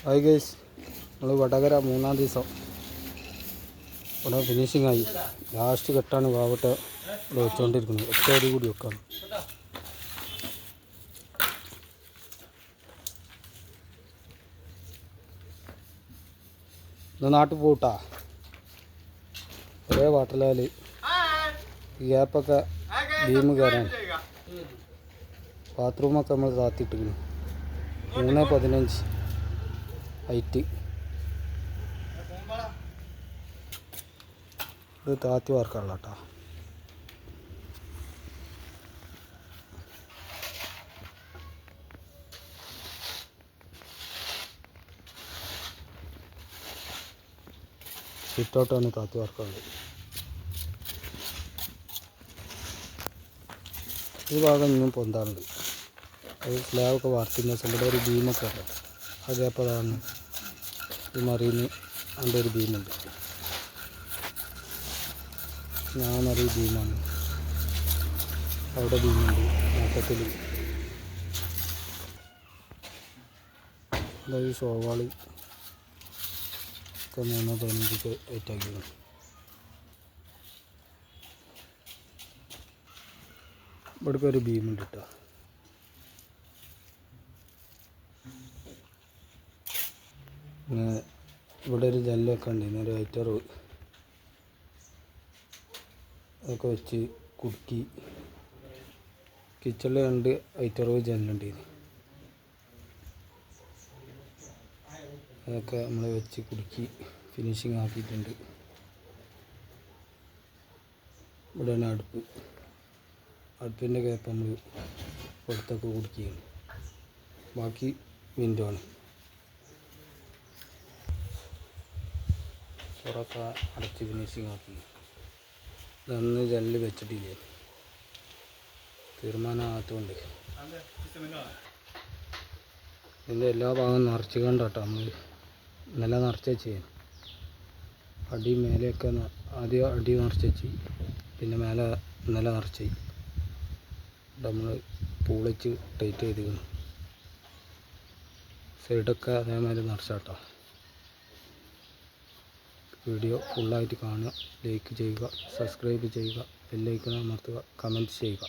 Hi guys, നമ്മൾ വടകര 3-ാം ദിവസം ഇവിടെ ഫിനിഷിംഗ് ആയി. ലാസ്റ്റ് കെട്ടാണ് വാവട്ടെ ഇവിടെ വെച്ചുകൊണ്ടിരിക്കുന്നത്. ഒറ്റയടി കൂടി വെക്കാണ്. ഇത് നാട്ടിൽ പോട്ടാ. ഒരേ വാട്ടർലാൽ ഈ ഗ്യാപ്പൊക്കെ ബീം കയറാൻ. ബാത്റൂമൊക്കെ നമ്മൾ താത്തിട്ടിരിക്കുന്നു. 3.15 ഹൈറ്റ്. ഇത് താത്തി വാർക്കാനുള്ള കേട്ടോ. സിറ്റൗട്ടാണ് താത്തി വാർക്കാനുള്ളത്. ഈ ഭാഗം ഇന്നും പൊന്താറുണ്ട്. അത് സ്ലാബൊക്കെ വാർത്തിൻ്റെ ഇവിടെ ഒരു ബീമൊക്കെ ഉണ്ട്. അതേപ്പോൾ അതാണ് ഈ മറിയുന്ന അതിൻ്റെ ഒരു ബീമുണ്ട്. ഞാനറിയ ബീമാണ്. അവിടെ ബീമുണ്ട്. മൊത്തത്തിൽ ഈ ഷോവാളി ഒക്കെ 3.15 ഏറ്റാക്കിയാണ്. ഇവിടേക്ക് ഒരു ബീമുണ്ട് കേട്ടോ. ഇവിടെ ഒരു ജല്ലൊക്കെ ഉണ്ട്. ഒരു ഐറ്ററ് അതൊക്കെ വെച്ച് കുടുക്കി. കിച്ചണിൽ 2 ഐറ്ററ് ജല്ലുണ്ട്. അതൊക്കെ നമ്മൾ വെച്ച് കുടുക്കി ഫിനിഷിങ് ആക്കിയിട്ടുണ്ട്. ഇവിടെയാണ് അടുപ്പ്. അടുപ്പിൻ്റെ ഗ്യാപ്പ് നമ്മൾ പുറത്തൊക്കെ കുടുക്കിയാണ്. ബാക്കി വിൻഡോ ആണ്. പുറമൊക്കെ അടച്ച് ഫിനിഷിങ് ആക്കി. ഇതൊന്ന് ജല്ല് വെച്ചിട്ടില്ലേ, തീരുമാനമാകത്തുകൊണ്ട് ഇതിൻ്റെ എല്ലാ ഭാഗവും നിറച്ച് കണ്ടോട്ടോ. നമ്മൾ ഇന്നലെ നിറച്ച് ചെയ്യാൻ അടി മേലെയൊക്കെ ആദ്യം അടി നിറച്ച് വെച്ച്, പിന്നെ മേലെ ഇന്നലെ നിറച്ച് നമ്മൾ പൂളിച്ച് ടൈറ്റ് ചെയ്തിരുന്നു. സൈഡൊക്കെ അതേമാതിരി നിറച്ചാട്ടോ. വീഡിയോ ഫുള്ളായിട്ട് കാണുക, ലൈക്ക് ചെയ്യുക, സബ്സ്ക്രൈബ് ചെയ്യുക, ബെല്ലൈക്കൺ അമർത്തുക, കമൻറ്റ് ചെയ്യുക.